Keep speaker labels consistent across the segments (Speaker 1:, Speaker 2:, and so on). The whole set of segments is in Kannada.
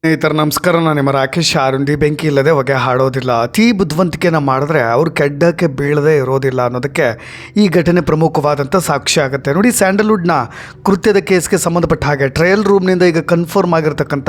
Speaker 1: ಸ್ನೇಹಿತರೆ ನಮಸ್ಕಾರ. ನಾನು ನಿಮ್ಮ ರಾಕೇಶ್. ಆರುಂಡಿ ಬೆಂಕಿ ಇಲ್ಲದೆ ಹೊಗೆ ಹಾಡೋದಿಲ್ಲ. ಅತಿ ಬುದ್ಧಿವಂತಿಕೆನ ಮಾಡಿದ್ರೆ ಅವ್ರು ಕೆಡ್ಡಕ್ಕೆ ಬೀಳದೇ ಇರೋದಿಲ್ಲ ಅನ್ನೋದಕ್ಕೆ ಈ ಘಟನೆ ಪ್ರಮುಖವಾದಂಥ ಸಾಕ್ಷಿ ಆಗುತ್ತೆ. ನೋಡಿ, ಸ್ಯಾಂಡಲ್ವುಡ್ನ ಕೃತ್ಯದ ಕೇಸ್ಗೆ ಸಂಬಂಧಪಟ್ಟ ಹಾಗೆ ಟ್ರಯಲ್ ರೂಮ್ನಿಂದ ಈಗ ಕನ್ಫರ್ಮ್ ಆಗಿರ್ತಕ್ಕಂಥ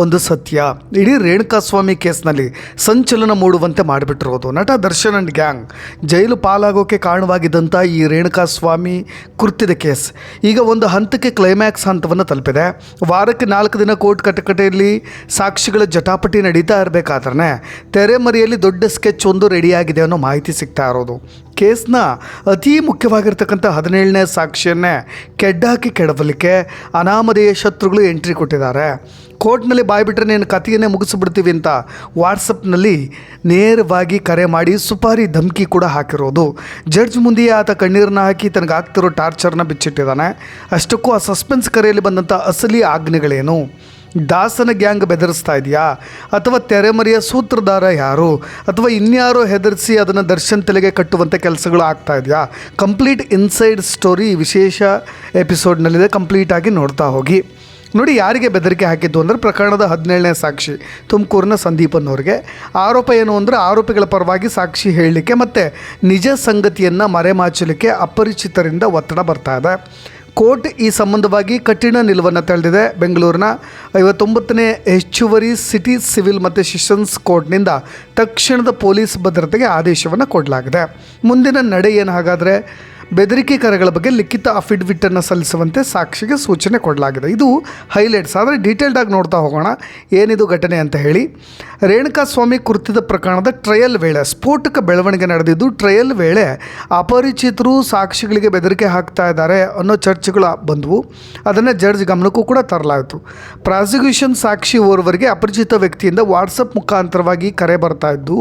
Speaker 1: ಒಂದು ಸತ್ಯ. ಇಡೀ ರೇಣುಕಾಸ್ವಾಮಿ ಕೇಸ್ನಲ್ಲಿ ಸಂಚಲನ ಮೂಡುವಂತೆ ಮಾಡಿಬಿಟ್ಟಿರೋದು ನಟ ದರ್ಶನ್ ಅಂಡ್ ಗ್ಯಾಂಗ್. ಜೈಲು ಪಾಲಾಗೋಕ್ಕೆ ಕಾರಣವಾಗಿದ್ದಂಥ ಈ ರೇಣುಕಾಸ್ವಾಮಿ ಕೃತ್ಯದ ಕೇಸ್ ಈಗ ಒಂದು ಹಂತಕ್ಕೆ ಕ್ಲೈಮ್ಯಾಕ್ಸ್ ಹಂತವನ್ನು ತಲುಪಿದೆ. ವಾರಕ್ಕೆ 4 ದಿನ ಕೋರ್ಟ್ ಕಟಕಟೆಯಲ್ಲಿ ಸಾಕ್ಷಿಗಳ ಜಟಾಪಟಿ ನಡೀತಾ ಇರಬೇಕಾದ್ರೆ ತೆರೆಮರೆಯಲ್ಲಿ ದೊಡ್ಡ ಸ್ಕೆಚ್ ಒಂದು ರೆಡಿಯಾಗಿದೆ ಅನ್ನೋ ಮಾಹಿತಿ ಸಿಗ್ತಾ ಇರೋದು. ಕೇಸ್ನ ಅತಿ ಮುಖ್ಯವಾಗಿರ್ತಕ್ಕಂಥ 17ನೇ ಸಾಕ್ಷಿಯನ್ನೇ ಕೆಡ್ಡಾಕಿ ಕೆಡವಲಿಕ್ಕೆ ಅನಾಮಧೇಯ ಶತ್ರುಗಳು ಎಂಟ್ರಿ ಕೊಟ್ಟಿದ್ದಾರೆ. ಕೋರ್ಟ್ನಲ್ಲಿ ಬಾಯ್ಬಿಟ್ರೆ ನೀನು ಕಥೆಯನ್ನೇ ಮುಗಿಸ್ಬಿಡ್ತೀವಿ ಅಂತ ವಾಟ್ಸಪ್ನಲ್ಲಿ ನೇರವಾಗಿ ಕರೆ ಮಾಡಿ ಸುಪಾರಿ ಧಮಕಿ ಕೂಡ ಹಾಕಿರೋದು. ಜಡ್ಜ್ ಮುಂದೆಯೇ ಆತ ಕಣ್ಣೀರನ್ನ ಹಾಕಿ ತನಗಾಗ್ತಿರೋ ಟಾರ್ಚರ್ನ ಬಿಚ್ಚಿಟ್ಟಿದ್ದಾನೆ. ಅಷ್ಟಕ್ಕೂ ಆ ಸಸ್ಪೆನ್ಸ್ ಕರೆಯಲ್ಲಿ ಬಂದಂಥ ಅಸಲಿ ಆಜ್ಞೆಗಳೇನು? ದಾಸನ ಗ್ಯಾಂಗ್ ಬೆದರಿಸ್ತಾ ಇದೆಯಾ, ಅಥವಾ ತೆರೆಮರೆಯ ಸೂತ್ರಧಾರ ಯಾರು, ಅಥವಾ ಇನ್ಯಾರೋ ಹೆದರಿಸಿ ಅದನ್ನು ದರ್ಶನ್ ತಲೆಗೆ ಕಟ್ಟುವಂಥ ಕೆಲಸಗಳು ಆಗ್ತಾ ಇದೆಯಾ? ಕಂಪ್ಲೀಟ್ ಇನ್ಸೈಡ್ ಸ್ಟೋರಿ ವಿಶೇಷ ಎಪಿಸೋಡ್ನಲ್ಲಿದೆ. ಕಂಪ್ಲೀಟಾಗಿ ನೋಡ್ತಾ ಹೋಗಿ. ನೋಡಿ, ಯಾರಿಗೆ ಬೆದರಿಕೆ ಹಾಕಿದ್ದು ಅಂದರೆ ಪ್ರಕರಣದ 17ನೇ ಸಾಕ್ಷಿ ತುಮಕೂರಿನ ಸಂದೀಪ್ ಅನ್ನೋರಿಗೆ. ಆರೋಪ ಏನು ಅಂದರೆ ಆರೋಪಿಗಳ ಪರವಾಗಿ ಸಾಕ್ಷಿ ಹೇಳಲಿಕ್ಕೆ ಮತ್ತು ನಿಜ ಸಂಗತಿಯನ್ನು ಮರೆಮಾಚಲಿಕ್ಕೆ ಅಪರಿಚಿತರಿಂದ ಒತ್ತಡ ಬರ್ತಾ ಇದೆ. ಕೋರ್ಟ್ ಈ ಸಂಬಂಧವಾಗಿ ಕಠಿಣ ನಿಲುವನ್ನು ತಳೆದಿದೆ. ಬೆಂಗಳೂರಿನ 59ನೇ ಹೆಚ್ಚುವರಿ ಸಿಟಿ ಸಿವಿಲ್ ಮತ್ತು ಸೆಷನ್ಸ್ ಕೋರ್ಟ್ನಿಂದ ತಕ್ಷಣದ ಪೊಲೀಸ್ ಭದ್ರತೆಗೆ ಆದೇಶವನ್ನು ಕೊಡಲಾಗಿದೆ. ಮುಂದಿನ ನಡೆ ಏನು? ಹಾಗಾದರೆ ಬೆದರಿಕೆ ಕರೆಗಳ ಬಗ್ಗೆ ಲಿಖಿತ ಅಫಿಡವಿಟನ್ನು ಸಲ್ಲಿಸುವಂತೆ ಸಾಕ್ಷಿಗೆ ಸೂಚನೆ ಕೊಡಲಾಗಿದೆ. ಇದು ಹೈಲೈಟ್ಸ್. ಆದರೆ ಡೀಟೇಲ್ಡಾಗಿ ನೋಡ್ತಾ ಹೋಗೋಣ ಏನಿದು ಘಟನೆ ಅಂತ ಹೇಳಿ. ರೇಣುಕಾಸ್ವಾಮಿ ಕೃತ್ಯದ ಪ್ರಕರಣದ ಟ್ರಯಲ್ ವೇಳೆ ಸ್ಫೋಟಕ ಬೆಳವಣಿಗೆ ನಡೆದಿದ್ದು, ಟ್ರಯಲ್ ವೇಳೆ ಅಪರಿಚಿತರು ಸಾಕ್ಷಿಗಳಿಗೆ ಬೆದರಿಕೆ ಹಾಕ್ತಾ ಇದ್ದಾರೆ ಅನ್ನೋ ಚರ್ಚೆಗಳು ಬಂದವು. ಅದನ್ನು ಜಡ್ಜ್ ಗಮನಕ್ಕೂ ಕೂಡ ತರಲಾಯಿತು. ಪ್ರಾಸಿಕ್ಯೂಷನ್ ಸಾಕ್ಷಿ ಓರ್ವರಿಗೆ ಅಪರಿಚಿತ ವ್ಯಕ್ತಿಯಿಂದ ವಾಟ್ಸಪ್ ಮುಖಾಂತರವಾಗಿ ಕರೆ ಬರ್ತಾ ಇದ್ದು,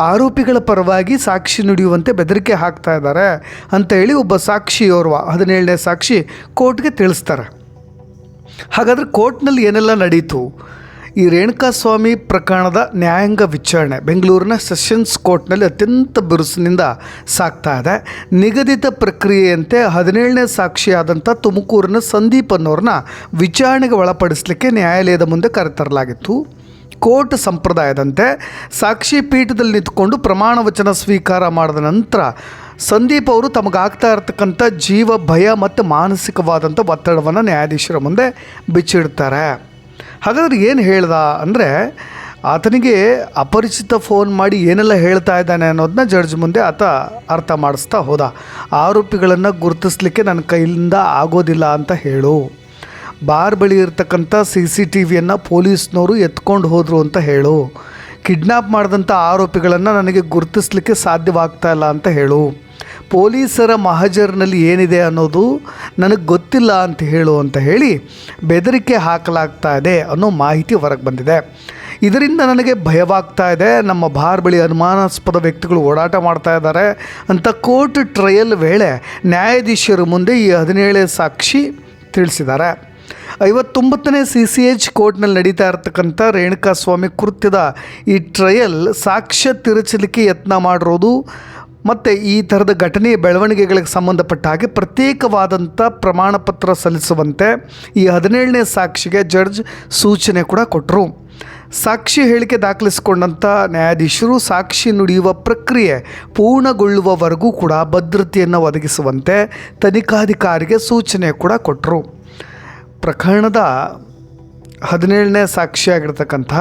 Speaker 1: ಆರೋಪಿಗಳ ಪರವಾಗಿ ಸಾಕ್ಷಿ ನುಡಿಯುವಂತೆ ಬೆದರಿಕೆ ಹಾಕ್ತಾ ಇದ್ದಾರೆ ಅಂತ ಹೇಳಿ ಒಬ್ಬ ಸಾಕ್ಷಿಯೋರ್ವ 17ನೇ ಸಾಕ್ಷಿ ಕೋರ್ಟ್ಗೆ ತಿಳಿಸ್ತಾರೆ. ಹಾಗಾದರೆ ಕೋರ್ಟ್ನಲ್ಲಿ ಏನೆಲ್ಲ ನಡೀತು? ಈ ರೇಣುಕಾಸ್ವಾಮಿ ಪ್ರಕರಣದ ನ್ಯಾಯಾಂಗ ವಿಚಾರಣೆ ಬೆಂಗಳೂರಿನ ಸೆಷನ್ಸ್ ಕೋರ್ಟ್ನಲ್ಲಿ ಅತ್ಯಂತ ಬಿರುಸಿನಿಂದ ಸಾಗ್ತಾ ಇದೆ. ನಿಗದಿತ ಪ್ರಕ್ರಿಯೆಯಂತೆ 17ನೇ ಸಾಕ್ಷಿಯಾದಂಥ ತುಮಕೂರಿನ ಸಂದೀಪ್ ಅನ್ನೋರನ್ನ ವಿಚಾರಣೆಗೆ ಒಳಪಡಿಸಲಿಕ್ಕೆ ನ್ಯಾಯಾಲಯದ ಮುಂದೆ ಕರೆತರಲಾಗಿತ್ತು. ಕೋರ್ಟ್ ಸಂಪ್ರದಾಯದಂತೆ ಸಾಕ್ಷಿ ಪೀಠದಲ್ಲಿ ನಿಂತುಕೊಂಡು ಪ್ರಮಾಣ ವಚನ ಸ್ವೀಕಾರ ಮಾಡಿದ ನಂತರ ಸಂದೀಪ್ ಅವರು ತಮಗಾಗ್ತಾ ಇರತಕ್ಕಂಥ ಜೀವ ಭಯ ಮತ್ತು ಮಾನಸಿಕವಾದಂಥ ಒತ್ತಡವನ್ನು ನ್ಯಾಯಾಧೀಶರ ಮುಂದೆ ಬಿಚ್ಚಿಡ್ತಾರೆ. ಹಾಗಾದ್ರೆ ಏನು ಹೇಳ್ದ ಅಂದರೆ, ಆತನಿಗೆ ಅಪರಿಚಿತ ಫೋನ್ ಮಾಡಿ ಏನೆಲ್ಲ ಹೇಳ್ತಾ ಇದ್ದಾನೆ ಅನ್ನೋದನ್ನ ಜಡ್ಜ್ ಮುಂದೆ ಆತ ಅರ್ಥ ಮಾಡಿಸ್ತಾ ಹೋದ. ಆರೋಪಿಗಳನ್ನು ಗುರುತಿಸ್ಲಿಕ್ಕೆ ನನ್ನ ಕೈಯಿಂದ ಆಗೋದಿಲ್ಲ ಅಂತ ಹೇಳು. ಬಾರ್ ಬಳಿ ಇರ್ತಕ್ಕಂಥ CCTVಯನ್ನು ಪೊಲೀಸ್ನವರು ಎತ್ಕೊಂಡು ಹೋದರು ಅಂತ ಹೇಳು. ಕಿಡ್ನ್ಯಾಪ್ ಮಾಡಿದಂಥ ಆರೋಪಿಗಳನ್ನು ನನಗೆ ಗುರುತಿಸ್ಲಿಕ್ಕೆ ಸಾಧ್ಯವಾಗ್ತಾ ಇಲ್ಲ ಅಂತ ಹೇಳು. ಪೊಲೀಸರ ಮಹಜರ್ನಲ್ಲಿ ಏನಿದೆ ಅನ್ನೋದು ನನಗೆ ಗೊತ್ತಿಲ್ಲ ಅಂತ ಹೇಳು ಅಂತ ಹೇಳಿ ಬೆದರಿಕೆ ಹಾಕಲಾಗ್ತಾ ಇದೆ ಅನ್ನೋ ಮಾಹಿತಿ ಹೊರಗೆ ಬಂದಿದೆ. ಇದರಿಂದ ನನಗೆ ಭಯವಾಗ್ತಾ ಇದೆ, ನಮ್ಮ ಬಾರ್ ಬಳಿ ಅನುಮಾನಾಸ್ಪದ ವ್ಯಕ್ತಿಗಳು ಓಡಾಟ ಮಾಡ್ತಾ ಇದ್ದಾರೆ ಅಂತ ಕೋರ್ಟ್ ಟ್ರಯಲ್ ವೇಳೆ ನ್ಯಾಯಾಧೀಶರ ಮುಂದೆ ಈ 17ನೇ ಸಾಕ್ಷಿ ತಿಳಿಸಿದ್ದಾರೆ. 59ನೇ CCH ಕೋರ್ಟ್ನಲ್ಲಿ ನಡೀತಾ ಇರತಕ್ಕಂಥ ರೇಣುಕಾಸ್ವಾಮಿ ಕೃತ್ಯದ ಈ ಟ್ರಯಲ್ ಸಾಕ್ಷ್ಯ ತಿರುಚಲಿಕ್ಕೆ ಯತ್ನ ಮಾಡಿರೋದು ಮತ್ತು ಈ ಥರದ ಘಟನೆಯ ಬೆಳವಣಿಗೆಗಳಿಗೆ ಸಂಬಂಧಪಟ್ಟ ಹಾಗೆ ಪ್ರತ್ಯೇಕವಾದಂಥ ಪ್ರಮಾಣ ಪತ್ರ ಸಲ್ಲಿಸುವಂತೆ ಈ 17ನೇ ಸಾಕ್ಷಿಗೆ ಜಡ್ಜ್ ಸೂಚನೆ ಕೂಡ ಕೊಟ್ಟರು. ಸಾಕ್ಷಿ ಹೇಳಿಕೆ ದಾಖಲಿಸಿಕೊಂಡಂಥ ನ್ಯಾಯಾಧೀಶರು ಸಾಕ್ಷಿ ನುಡಿಯುವ ಪ್ರಕ್ರಿಯೆ ಪೂರ್ಣಗೊಳ್ಳುವವರೆಗೂ ಕೂಡ ಭದ್ರತೆಯನ್ನು ಒದಗಿಸುವಂತೆ ತನಿಖಾಧಿಕಾರಿಗೆ ಸೂಚನೆ ಕೂಡ ಕೊಟ್ಟರು. ಪ್ರಕರಣದ 17ನೇ ಸಾಕ್ಷಿಯಾಗಿರ್ತಕ್ಕಂಥ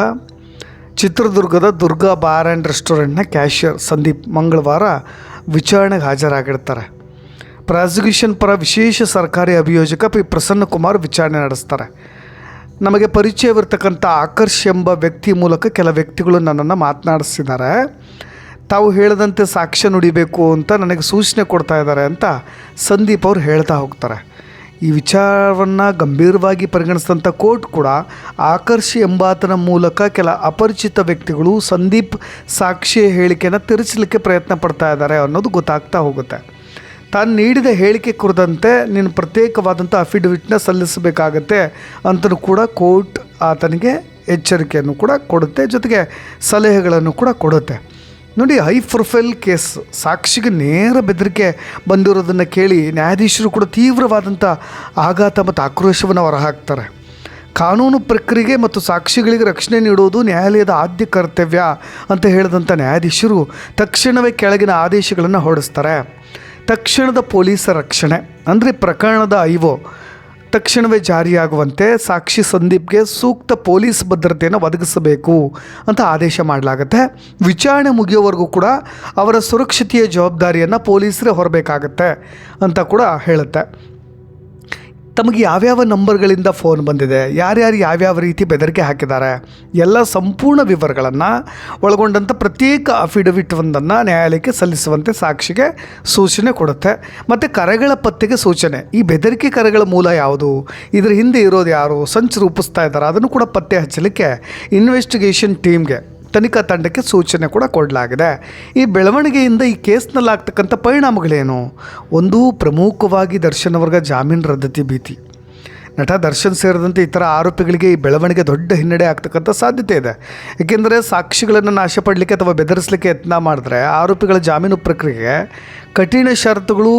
Speaker 1: ಚಿತ್ರದುರ್ಗದ ದುರ್ಗಾ ಬಾರ್ ಆ್ಯಂಡ್ ರೆಸ್ಟೋರೆಂಟ್ನ ಕ್ಯಾಶಿಯರ್ ಸಂದೀಪ್ ಮಂಗಳವಾರ ವಿಚಾರಣೆಗೆ ಹಾಜರಾಗಿರ್ತಾರೆ. ಪ್ರಾಸಿಕ್ಯೂಷನ್ ಪರ ವಿಶೇಷ ಸರ್ಕಾರಿ ಅಭಿಯೋಜಕ ಪಿ ಪ್ರಸನ್ನಕುಮಾರ್ ವಿಚಾರಣೆ ನಡೆಸ್ತಾರೆ. ನಮಗೆ ಪರಿಚಯವಿರ್ತಕ್ಕಂಥ ಆಕರ್ಷ್ ಎಂಬ ವ್ಯಕ್ತಿ ಮೂಲಕ ಕೆಲ ವ್ಯಕ್ತಿಗಳು ನನ್ನನ್ನು ಮಾತನಾಡಿಸಿದ್ದಾರೆ. ತಾವು ಹೇಳದಂತೆ ಸಾಕ್ಷ್ಯ ನುಡಿಬೇಕು ಅಂತ ನನಗೆ ಸೂಚನೆ ಕೊಡ್ತಾ ಇದ್ದಾರೆ ಅಂತ ಸಂದೀಪ್ ಅವರು ಹೇಳ್ತಾ ಹೋಗ್ತಾರೆ. ಈ ವಿಚಾರವನ್ನು ಗಂಭೀರವಾಗಿ ಪರಿಗಣಿಸಿದಂಥ ಕೋರ್ಟ್ ಕೂಡ ಆಕರ್ಷ್ ಎಂಬಾತನ ಮೂಲಕ ಕೆಲ ಅಪರಿಚಿತ ವ್ಯಕ್ತಿಗಳು ಸಂದೀಪ್ ಸಾಕ್ಷಿ ಹೇಳಿಕೆಯನ್ನು ತಿರುಚಲಿಕ್ಕೆ ಪ್ರಯತ್ನ ಪಡ್ತಾ ಇದ್ದಾರೆ ಅನ್ನೋದು ಗೊತ್ತಾಗ್ತಾ ಹೋಗುತ್ತೆ. ತಾನು ನೀಡಿದ ಹೇಳಿಕೆ ಕುರಿತಂತೆ ನೀನು ಪ್ರತ್ಯೇಕವಾದಂಥ ಅಫಿಡವಿಟ್ನ ಸಲ್ಲಿಸಬೇಕಾಗತ್ತೆ ಅಂತಲೂ ಕೂಡ ಕೋರ್ಟ್ ಆತನಿಗೆ ಎಚ್ಚರಿಕೆಯನ್ನು ಕೂಡ ಕೊಡುತ್ತೆ, ಜೊತೆಗೆ ಸಲಹೆಗಳನ್ನು ಕೂಡ ಕೊಡುತ್ತೆ. ನೋಡಿ, ಹೈ ಪ್ರೊಫೈಲ್ ಕೇಸ್, ಸಾಕ್ಷಿಗೆ ನೇರ ಬೆದರಿಕೆ ಬಂದಿರೋದನ್ನು ಕೇಳಿ ನ್ಯಾಯಾಧೀಶರು ಕೂಡ ತೀವ್ರವಾದಂಥ ಆಘಾತ ಮತ್ತು ಆಕ್ರೋಶವನ್ನು ಹೊರಹಾಕ್ತಾರೆ. ಕಾನೂನು ಪ್ರಕ್ರಿಯೆ ಮತ್ತು ಸಾಕ್ಷಿಗಳಿಗೆ ರಕ್ಷಣೆ ನೀಡುವುದು ನ್ಯಾಯಾಲಯದ ಆದ್ಯ ಕರ್ತವ್ಯ ಅಂತ ಹೇಳಿದಂಥ ನ್ಯಾಯಾಧೀಶರು ತಕ್ಷಣವೇ ಕೆಳಗಿನ ಆದೇಶಗಳನ್ನು ಹೊರಡಿಸ್ತಾರೆ. ತಕ್ಷಣದ ಪೊಲೀಸ್ ರಕ್ಷಣೆ ಅಂದರೆ ಪ್ರಕರಣದ ಐಒ ತಕ್ಷಣವೇ ಜಾರಿಯಾಗುವಂತೆ ಸಾಕ್ಷಿ ಸಂದೀಪ್ಗೆ ಸೂಕ್ತ ಪೊಲೀಸ್ ಭದ್ರತೆಯನ್ನು ಒದಗಿಸಬೇಕು ಅಂತ ಆದೇಶ ಮಾಡಲಾಗುತ್ತೆ. ವಿಚಾರಣೆ ಮುಗಿಯೋವರೆಗೂ ಕೂಡ ಅವರ ಸುರಕ್ಷತೆಯ ಜವಾಬ್ದಾರಿಯನ್ನು ಪೊಲೀಸರೇ ಹೊರಬೇಕಾಗತ್ತೆ ಅಂತ ಕೂಡ ಹೇಳುತ್ತೆ. ತಮಗೆ ಯಾವ್ಯಾವ ನಂಬರ್ಗಳಿಂದ ಫೋನ್ ಬಂದಿದೆ, ಯಾರ್ಯಾರು ಯಾವ್ಯಾವ ರೀತಿ ಬೆದರಿಕೆ ಹಾಕಿದ್ದಾರೆ, ಎಲ್ಲ ಸಂಪೂರ್ಣ ವಿವರಗಳನ್ನು ಒಳಗೊಂಡಂಥ ಪ್ರತ್ಯೇಕ ಅಫಿಡವಿಟ್ ಒಂದನ್ನು ನ್ಯಾಯಾಲಯಕ್ಕೆ ಸಲ್ಲಿಸುವಂತೆ ಸಾಕ್ಷಿಗೆ ಸೂಚನೆ ಕೊಡುತ್ತೆ. ಮತ್ತು ಕರೆಗಳ ಪತ್ತೆಗೆ ಸೂಚನೆ, ಈ ಬೆದರಿಕೆ ಕರೆಗಳ ಮೂಲ ಯಾವುದು, ಇದರ ಹಿಂದೆ ಇರೋದು ಯಾರು, ಸಂಚು ರೂಪಿಸ್ತಾ ಇದ್ದಾರೆ, ಅದನ್ನು ಕೂಡ ಪತ್ತೆ ಹಚ್ಚಲಿಕ್ಕೆ ಇನ್ವೆಸ್ಟಿಗೇಷನ್ ಟೀಮ್ಗೆ, ತನಿಖಾ ತಂಡಕ್ಕೆ ಸೂಚನೆ ಕೂಡ ಕೊಡಲಾಗಿದೆ. ಈ ಬೆಳವಣಿಗೆಯಿಂದ ಈ ಕೇಸ್ನಲ್ಲಾಗ್ತಕ್ಕಂಥ ಪರಿಣಾಮಗಳೇನು? ಒಂದು, ಪ್ರಮುಖವಾಗಿ ದರ್ಶನ್ ಅವರಿಗೆ ಜಾಮೀನು ರದ್ದತಿ ಭೀತಿ. ನಟ ದರ್ಶನ್ ಸೇರಿದಂತೆ ಇತರ ಆರೋಪಿಗಳಿಗೆ ಈ ಬೆಳವಣಿಗೆ ದೊಡ್ಡ ಹಿನ್ನಡೆ ಆಗ್ತಕ್ಕಂಥ ಸಾಧ್ಯತೆ ಇದೆ. ಏಕೆಂದರೆ ಸಾಕ್ಷಿಗಳನ್ನು ನಾಶಪಡಲಿಕ್ಕೆ ಅಥವಾ ಬೆದರಿಸಲಿಕ್ಕೆ ಯತ್ನ ಮಾಡಿದ್ರೆ ಆರೋಪಿಗಳ ಜಾಮೀನು ಪ್ರಕ್ರಿಯೆಗೆ ಕಠಿಣ ಷರತ್ತುಗಳು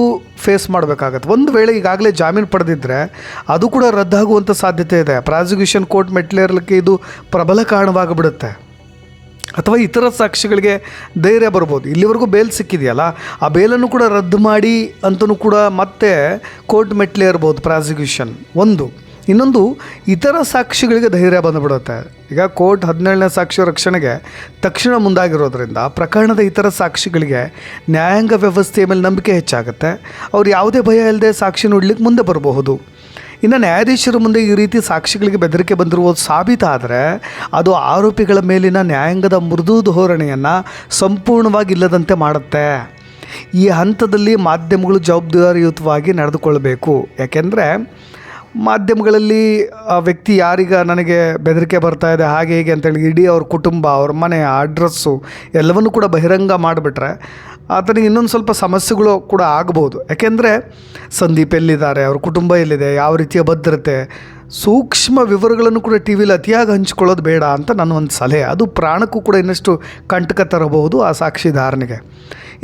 Speaker 1: ಫೇಸ್ ಮಾಡಬೇಕಾಗತ್ತೆ. ಒಂದು ವೇಳೆ ಈಗಾಗಲೇ ಜಾಮೀನು ಪಡೆದಿದ್ದರೆ ಅದು ಕೂಡ ರದ್ದಾಗುವಂಥ ಸಾಧ್ಯತೆ ಇದೆ. ಪ್ರಾಸಿಕ್ಯೂಷನ್ ಕೋರ್ಟ್ ಮೆಟ್ಲೇರಲಿಕ್ಕೆ ಇದು ಪ್ರಬಲ ಕಾರಣವಾಗಿಬಿಡುತ್ತೆ. ಅಥವಾ ಇತರ ಸಾಕ್ಷಿಗಳಿಗೆ ಧೈರ್ಯ ಬರ್ಬೋದು, ಇಲ್ಲಿವರೆಗೂ ಬೇಲ್ ಸಿಕ್ಕಿದೆಯಲ್ಲ, ಆ ಬೇಲನ್ನು ಕೂಡ ರದ್ದು ಮಾಡಿ ಅಂತಲೂ ಕೂಡ ಮತ್ತೆ ಕೋರ್ಟ್ ಮೆಟ್ಲೇರ್ಬೋದು ಪ್ರಾಸಿಕ್ಯೂಷನ್. ಒಂದು, ಇನ್ನೊಂದು, ಇತರ ಸಾಕ್ಷಿಗಳಿಗೆ ಧೈರ್ಯ ಬಂದುಬಿಡುತ್ತೆ. ಈಗ ಕೋರ್ಟ್ 17ನೇ ಸಾಕ್ಷಿ ರಕ್ಷಣೆಗೆ ತಕ್ಷಣ ಮುಂದಾಗಿರೋದ್ರಿಂದ ಪ್ರಕರಣದ ಇತರ ಸಾಕ್ಷಿಗಳಿಗೆ ನ್ಯಾಯಾಂಗ ವ್ಯವಸ್ಥೆಯ ಮೇಲೆ ನಂಬಿಕೆ ಹೆಚ್ಚಾಗುತ್ತೆ. ಅವ್ರು ಯಾವುದೇ ಭಯ ಇಲ್ಲದೆ ಸಾಕ್ಷಿ ನೋಡಲಿಕ್ಕೆ ಮುಂದೆ ಬರಬಹುದು. ಇನ್ನು ನ್ಯಾಯಾಧೀಶರ ಮುಂದೆ ಈ ರೀತಿ ಸಾಕ್ಷಿಗಳಿಗೆ ಬೆದರಿಕೆ ಬಂದಿರುವುದು ಸಾಬೀತಾದರೆ ಅದು ಆರೋಪಿಗಳ ಮೇಲಿನ ನ್ಯಾಯಾಂಗದ ಮೃದು ಧೋರಣೆಯನ್ನು ಸಂಪೂರ್ಣವಾಗಿ ಇಲ್ಲದಂತೆ ಮಾಡುತ್ತೆ. ಈ ಹಂತದಲ್ಲಿ ಮಾಧ್ಯಮಗಳು ಜವಾಬ್ದಾರಿಯುತವಾಗಿ ನಡೆದುಕೊಳ್ಬೇಕು. ಯಾಕೆಂದರೆ ಮಾಧ್ಯಮಗಳಲ್ಲಿ ಆ ವ್ಯಕ್ತಿ ಯಾರೀಗ ನನಗೆ ಬೆದರಿಕೆ ಬರ್ತಾ ಇದೆ ಹಾಗೆ ಹೀಗೆ ಅಂತೇಳಿ ಇಡೀ ಅವ್ರ ಕುಟುಂಬ, ಅವ್ರ ಮನೆ ಅಡ್ರೆಸ್ಸು ಎಲ್ಲವನ್ನೂ ಕೂಡ ಬಹಿರಂಗ ಮಾಡಿಬಿಟ್ರೆ ಆತನಿಗೆ ಇನ್ನೊಂದು ಸ್ವಲ್ಪ ಸಮಸ್ಯೆಗಳು ಕೂಡ ಆಗ್ಬೋದು. ಯಾಕೆಂದರೆ ಸಂದೀಪ್ ಎಲ್ಲಿದ್ದಾರೆ, ಅವ್ರ ಕುಟುಂಬ ಎಲ್ಲಿದೆ, ಯಾವ ರೀತಿಯ ಭದ್ರತೆ, ಸೂಕ್ಷ್ಮ ವಿವರಗಳನ್ನು ಕೂಡ ಟಿ ವಿಲಿ ಅತಿಯಾಗಿ ಹಂಚ್ಕೊಳ್ಳೋದು ಬೇಡ ಅಂತ ನನ್ನ ಒಂದು ಸಲಹೆ. ಅದು ಪ್ರಾಣಕ್ಕೂ ಕೂಡ ಇನ್ನಷ್ಟು ಕಂಟಕ ತರಬಹುದು ಆ ಸಾಕ್ಷಿದಾರನಿಗೆ.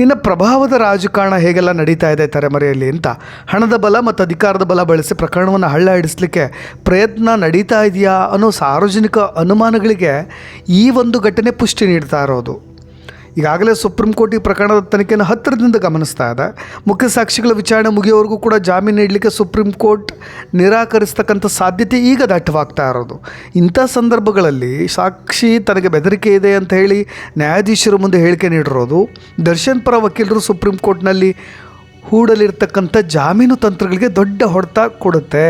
Speaker 1: ಇನ್ನು ಪ್ರಭಾವದ ರಾಜಕಾರಣ ಹೇಗೆಲ್ಲ ನಡೀತಾ ಇದೆ ತೆರೆಮರೆಯಲ್ಲಿ ಅಂತ, ಹಣದ ಬಲ ಮತ್ತು ಅಧಿಕಾರದ ಬಲ ಬಳಸಿ ಪ್ರಕರಣವನ್ನು ಹಳ್ಳ ಹಿಡಿಸಲಿಕ್ಕೆ ಪ್ರಯತ್ನ ನಡೀತಾ ಇದೆಯಾ ಅನ್ನೋ ಸಾರ್ವಜನಿಕ ಅನುಮಾನಗಳಿಗೆ ಈ ಒಂದು ಘಟನೆ ಪುಷ್ಟಿ ನೀಡ್ತಾ ಇರೋದು. ಈಗಾಗಲೇ ಸುಪ್ರೀಂ ಕೋರ್ಟ್ ಈ ಪ್ರಕರಣದ ತನಿಖೆಯನ್ನು ಹತ್ತಿರದಿಂದ ಗಮನಿಸ್ತಾ ಇದೆ. ಮುಖ್ಯ ಸಾಕ್ಷಿಗಳ ವಿಚಾರಣೆ ಮುಗಿಯೋವರೆಗೂ ಕೂಡ ಜಾಮೀನು ನೀಡಲಿಕ್ಕೆ ಸುಪ್ರೀಂ ಕೋರ್ಟ್ ನಿರಾಕರಿಸ್ತಕ್ಕಂಥ ಸಾಧ್ಯತೆ ಈಗ ದಟ್ಟವಾಗ್ತಾ ಇರೋದು. ಇಂಥ ಸಂದರ್ಭಗಳಲ್ಲಿ ಸಾಕ್ಷಿ ತನಗೆ ಬೆದರಿಕೆ ಇದೆ ಅಂತ ಹೇಳಿ ನ್ಯಾಯಾಧೀಶರ ಮುಂದೆ ಹೇಳಿಕೆ ನೀಡಿರೋದು ದರ್ಶನ್ ಪರ ವಕೀಲರು ಸುಪ್ರೀಂ ಕೋರ್ಟ್ನಲ್ಲಿ ಹೂಡಲಿರ್ತಕ್ಕಂಥ ಜಾಮೀನು ತಂತ್ರಗಳಿಗೆ ದೊಡ್ಡ ಹೊಡೆತ ಕೊಡುತ್ತೆ.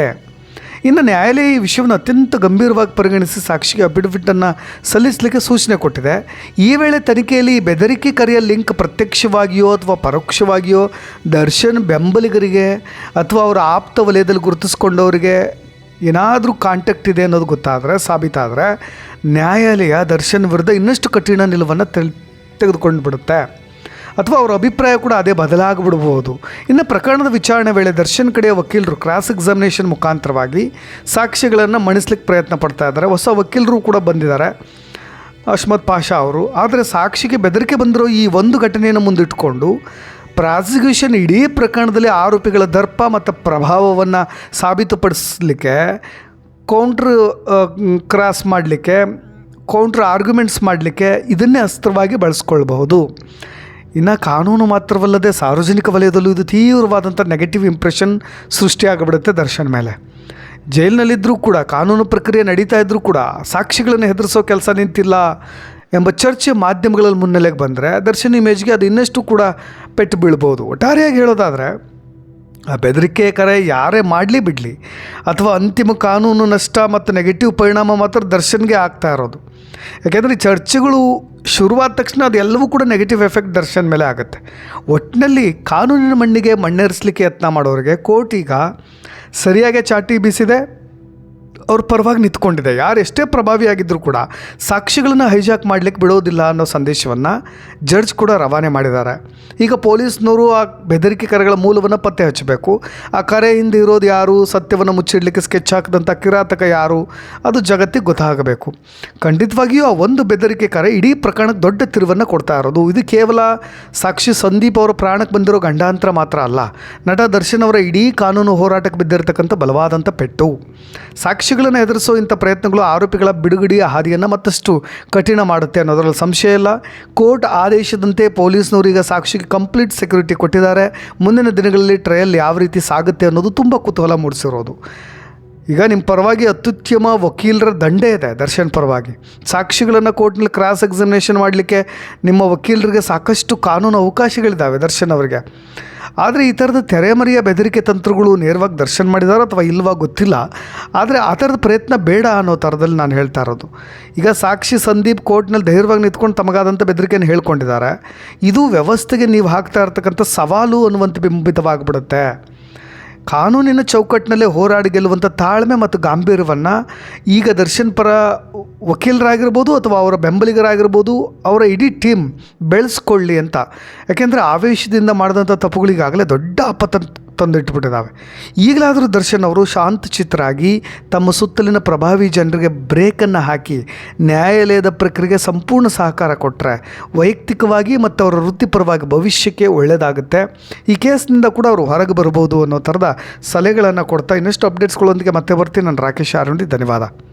Speaker 1: ಇನ್ನು ನ್ಯಾಯಾಲಯ ಈ ವಿಷಯವನ್ನು ಅತ್ಯಂತ ಗಂಭೀರವಾಗಿ ಪರಿಗಣಿಸಿ ಸಾಕ್ಷಿಗೆ ಅಫಿಡವಿಟನ್ನು ಸಲ್ಲಿಸಲಿಕ್ಕೆ ಸೂಚನೆ ಕೊಟ್ಟಿದೆ. ಈ ವೇಳೆ ತನಿಖೆಯಲ್ಲಿ ಬೆದರಿಕೆ ಕರೆಯ ಲಿಂಕ್ ಪ್ರತ್ಯಕ್ಷವಾಗಿಯೋ ಅಥವಾ ಪರೋಕ್ಷವಾಗಿಯೋ ದರ್ಶನ್ ಬೆಂಬಲಿಗರಿಗೆ ಅಥವಾ ಅವರ ಆಪ್ತ ವಲಯದಲ್ಲಿ ಗುರುತಿಸ್ಕೊಂಡವರಿಗೆ ಏನಾದರೂ ಕಾಂಟ್ಯಾಕ್ಟ್ ಇದೆ ಅನ್ನೋದು ಗೊತ್ತಾದರೆ, ಸಾಬೀತಾದರೆ ನ್ಯಾಯಾಲಯ ದರ್ಶನ್ ವಿರುದ್ಧ ಇನ್ನಷ್ಟು ಕಠಿಣ ನಿಲುವನ್ನು ತೆಗೆದುಕೊಂಡು ಬಿಡುತ್ತೆ. ಅಥವಾ ಅವರ ಅಭಿಪ್ರಾಯ ಕೂಡ ಅದೇ ಬದಲಾಗಿಬಿಡ್ಬೋದು. ಇನ್ನು ಪ್ರಕರಣದ ವಿಚಾರಣೆ ವೇಳೆ ದರ್ಶನ್ ಕಡೆಯ ವಕೀಲರು ಕ್ರಾಸ್ ಎಕ್ಸಾಮಿನೇಷನ್ ಮುಖಾಂತರವಾಗಿ ಸಾಕ್ಷಿಗಳನ್ನು ಮಣಿಸ್ಲಿಕ್ಕೆ ಪ್ರಯತ್ನ ಪಡ್ತಾ ಇದ್ದಾರೆ. ಹೊಸ ವಕೀಲರು ಕೂಡ ಬಂದಿದ್ದಾರೆ, ಅಹ್ಮದ್ ಪಾಷಾ ಅವರು. ಆದರೆ ಸಾಕ್ಷಿಗೆ ಬೆದರಿಕೆ ಬಂದಿರೋ ಈ ಒಂದು ಘಟನೆಯನ್ನು ಮುಂದಿಟ್ಟುಕೊಂಡು ಪ್ರಾಸಿಕ್ಯೂಷನ್ ಇಡೀ ಪ್ರಕರಣದಲ್ಲಿ ಆರೋಪಿಗಳ ದರ್ಪ ಮತ್ತು ಪ್ರಭಾವವನ್ನು ಸಾಬೀತುಪಡಿಸಲಿಕ್ಕೆ ಕ್ರಾಸ್ ಮಾಡಲಿಕ್ಕೆ, ಕೌಂಟ್ರ್ ಆರ್ಗ್ಯುಮೆಂಟ್ಸ್ ಮಾಡಲಿಕ್ಕೆ ಇದನ್ನೇ ಅಸ್ತ್ರವಾಗಿ ಬಳಸ್ಕೊಳ್ಬಹುದು. ಇನ್ನು ಕಾನೂನು ಮಾತ್ರವಲ್ಲದೆ ಸಾರ್ವಜನಿಕ ವಲಯದಲ್ಲೂ ಇದು ತೀವ್ರವಾದಂಥ ನೆಗೆಟಿವ್ ಇಂಪ್ರೆಷನ್ ಸೃಷ್ಟಿಯಾಗಿಬಿಡುತ್ತೆ ದರ್ಶನ್ ಮೇಲೆ. ಜೈಲಿನಲ್ಲಿದ್ದರೂ ಕೂಡ, ಕಾನೂನು ಪ್ರಕ್ರಿಯೆ ನಡೀತಾ ಇದ್ದರೂ ಕೂಡ ಸಾಕ್ಷಿಗಳನ್ನು ಹೆದರಿಸೋ ಕೆಲಸ ನಿಂತಿಲ್ಲ ಎಂಬ ಚರ್ಚೆ ಮಾಧ್ಯಮಗಳಲ್ಲಿ ಮುನ್ನೆಲೆಗೆ ಬಂದರೆ ದರ್ಶನ್ ಇಮೇಜ್ಗೆ ಅದು ಇನ್ನಷ್ಟು ಕೂಡ ಪೆಟ್ಟು ಬೀಳ್ಬೋದು. ಒಟ್ಟಾರೆಯಾಗಿ ಹೇಳೋದಾದರೆ ಆ ಬೆದರಿಕೆ ಕರೆ ಯಾರೇ ಮಾಡಲಿ ಬಿಡಲಿ ಅಥವಾ ಅಂತಿಮ ಕಾನೂನು ನಷ್ಟ ಮತ್ತು ನೆಗೆಟಿವ್ ಪರಿಣಾಮ ಮಾತ್ರ ದರ್ಶನ್ಗೆ ಆಗ್ತಾ ಇರೋದು. ಯಾಕೆಂದರೆ ಚರ್ಚೆಗಳು ಶುರುವಾದ ತಕ್ಷಣ ಅದೆಲ್ಲವೂ ಕೂಡ ನೆಗೆಟಿವ್ ಎಫೆಕ್ಟ್ ದರ್ಶನ್ ಮೇಲೆ ಆಗುತ್ತೆ. ಒಟ್ಟಿನಲ್ಲಿ ಕಾನೂನಿನ ಮಣ್ಣಿಗೆ ಮಣ್ಣೇರಿಸಲಿಕ್ಕೆ ಯತ್ನ ಮಾಡೋರಿಗೆ ಕೋರ್ಟ್ ಈಗ ಸರಿಯಾಗಿ ಚಾಟಿ ಬೀಸಿದೆ, ಅವ್ರ ಪರವಾಗಿ ನಿಂತ್ಕೊಂಡಿದೆ. ಯಾರು ಎಷ್ಟೇ ಪ್ರಭಾವಿಯಾಗಿದ್ದರೂ ಕೂಡ ಸಾಕ್ಷಿಗಳನ್ನು ಹೈಜಾಕ್ ಮಾಡಲಿಕ್ಕೆ ಬಿಡೋದಿಲ್ಲ ಅನ್ನೋ ಸಂದೇಶವನ್ನು ಜಡ್ಜ್ ಕೂಡ ರವಾನೆ ಮಾಡಿದ್ದಾರೆ. ಈಗ ಪೊಲೀಸ್ನವರು ಆ ಬೆದರಿಕೆ ಕರೆಗಳ ಮೂಲವನ್ನು ಪತ್ತೆ ಹಚ್ಚಬೇಕು. ಆ ಕರೆ ಹಿಂದೆ ಇರೋದು ಯಾರು, ಸತ್ಯವನ್ನು ಮುಚ್ಚಿಡಲಿಕ್ಕೆ ಸ್ಕೆಚ್ ಹಾಕಿದಂಥ ಕಿರಾತಕ ಯಾರು, ಅದು ಜಗತ್ತಿಗೆ ಗೊತ್ತಾಗಬೇಕು. ಖಂಡಿತವಾಗಿಯೂ ಆ ಒಂದು ಬೆದರಿಕೆ ಕರೆ ಇಡೀ ಪ್ರಕರಣಕ್ಕೆ ದೊಡ್ಡ ತಿರುವನ್ನು ಕೊಡ್ತಾ ಇರೋದು. ಇದು ಕೇವಲ ಸಾಕ್ಷಿ ಸಂದೀಪ್ ಅವರ ಪ್ರಾಣಕ್ಕೆ ಬಂದಿರೋ ಗಂಡಾಂತರ ಮಾತ್ರ ಅಲ್ಲ, ನಟ ದರ್ಶನ್ ಅವರ ಇಡೀ ಕಾನೂನು ಹೋರಾಟಕ್ಕೆ ಬಿದ್ದಿರತಕ್ಕಂಥ ಬಲವಾದಂಥ ಪೆಟ್ಟು. ಸಾಕ್ಷಿ ಸಾಕ್ಷಿಗಳನ್ನು ಎದುರಿಸೋ ಇಂಥ ಪ್ರಯತ್ನಗಳು ಆರೋಪಿಗಳ ಬಿಡುಗಡೆಯ ಹಾದಿಯನ್ನು ಮತ್ತಷ್ಟು ಕಠಿಣ ಮಾಡುತ್ತೆ ಅನ್ನೋದರಲ್ಲಿ ಸಂಶಯ ಇಲ್ಲ. ಕೋರ್ಟ್ ಆದೇಶದಂತೆ ಪೊಲೀಸ್ನವರು ಈಗ ಸಾಕ್ಷಿಗೆ ಕಂಪ್ಲೀಟ್ ಸೆಕ್ಯೂರಿಟಿ ಕೊಟ್ಟಿದ್ದಾರೆ. ಮುಂದಿನ ದಿನಗಳಲ್ಲಿ ಟ್ರಯಲ್ ಯಾವ ರೀತಿ ಸಾಗುತ್ತೆ ಅನ್ನೋದು ತುಂಬ ಕುತೂಹಲ ಮೂಡಿಸಿರೋದು. ಈಗ ನಿಮ್ಮ ಪರವಾಗಿ ಅತ್ಯುತ್ತಮ ವಕೀಲರ ದಂಡೆ ಇದೆ ದರ್ಶನ್ ಪರವಾಗಿ. ಸಾಕ್ಷಿಗಳನ್ನು ಕೋರ್ಟ್ನಲ್ಲಿ ಕ್ರಾಸ್ ಎಕ್ಸಾಮಿನೇಷನ್ ಮಾಡಲಿಕ್ಕೆ ನಿಮ್ಮ ವಕೀಲರಿಗೆ ಸಾಕಷ್ಟು ಕಾನೂನು ಅವಕಾಶಗಳಿದ್ದಾವೆ ದರ್ಶನ್ ಅವರಿಗೆ. ಆದರೆ ಈ ಥರದ ತೆರೆಮರೆಯ ಬೆದರಿಕೆ ತಂತ್ರಗಳು ನೇರವಾಗಿ ದರ್ಶನ್ ಮಾಡಿದಾರೋ ಅಥವಾ ಇಲ್ವಾ ಗೊತ್ತಿಲ್ಲ. ಆದರೆ ಆ ಥರದ ಪ್ರಯತ್ನ ಬೇಡ ಅನ್ನೋ ಥರದಲ್ಲಿ ನಾನು ಹೇಳ್ತಾ ಇರೋದು. ಈಗ ಸಾಕ್ಷಿ ಸಂದೀಪ್ ಕೋರ್ಟ್ನಲ್ಲಿ ಧೈರ್ಯವಾಗಿ ನಿಂತ್ಕೊಂಡು ತಮಗಾದಂಥ ಬೆದರಿಕೆಯನ್ನು ಹೇಳ್ಕೊಂಡಿದ್ದಾರೆ. ಇದು ವ್ಯವಸ್ಥೆಗೆ ನೀವು ಹಾಕ್ತಾ ಇರ್ತಕ್ಕಂಥ ಸವಾಲು ಅನ್ನುವಂಥ ಬಿಂಬಿತವಾಗಿಬಿಡುತ್ತೆ. ಕಾನೂನಿನ ಚೌಕಟ್ಟಿನಲ್ಲೇ ಹೋರಾಡಿ ಗೆಲ್ಲುವಂಥ ತಾಳ್ಮೆ ಮತ್ತು ಗಾಂಭೀರ್ಯವನ್ನು ಈಗ ದರ್ಶನ್ ಪರ ವಕೀಲರಾಗಿರ್ಬೋದು ಅಥವಾ ಅವರ ಬೆಂಬಲಿಗರಾಗಿರ್ಬೋದು ಅವರ ಇಡೀ ಟೀಮ್ ಬೆಳೆಸ್ಕೊಳ್ಳಿ ಅಂತ. ಯಾಕೆಂದರೆ ಆವೇಶದಿಂದ ಮಾಡಿದಂಥ ತಪ್ಪುಗಳಿಗಾಗಲೇ ದೊಡ್ಡ ಆಪತ್ತು ತಂದಿಟ್ಬಿಟ್ಟಿದ್ದಾವೆ. ಈಗಲಾದರೂ ದರ್ಶನ್ ಅವರು ಶಾಂತಚಿತ್ತರಾಗಿ ತಮ್ಮ ಸುತ್ತಲಿನ ಪ್ರಭಾವಿ ಜನರಿಗೆ ಬ್ರೇಕನ್ನು ಹಾಕಿ ನ್ಯಾಯಾಲಯದ ಪ್ರಕ್ರಿಯೆಗೆ ಸಂಪೂರ್ಣ ಸಹಕಾರ ಕೊಟ್ಟರೆ ವೈಯಕ್ತಿಕವಾಗಿ ಮತ್ತು ಅವರ ವೃತ್ತಿಪರವಾಗಿ ಭವಿಷ್ಯಕ್ಕೆ ಒಳ್ಳೆಯದಾಗುತ್ತೆ. ಈ ಕೇಸ್ನಿಂದ ಕೂಡ ಅವರು ಹೊರಗೆ ಬರ್ಬೋದು ಅನ್ನೋ ಥರದ ಸಲಹೆಗಳನ್ನು ಕೊಡ್ತಾ ಇನ್ನಷ್ಟು ಅಪ್ಡೇಟ್ಸ್ಗಳೊಂದಿಗೆ ಮತ್ತೆ ಬರ್ತೀನಿ. ನಾನು ರಾಕೇಶ್ ಆರುಂಡಿ. ಧನ್ಯವಾದ.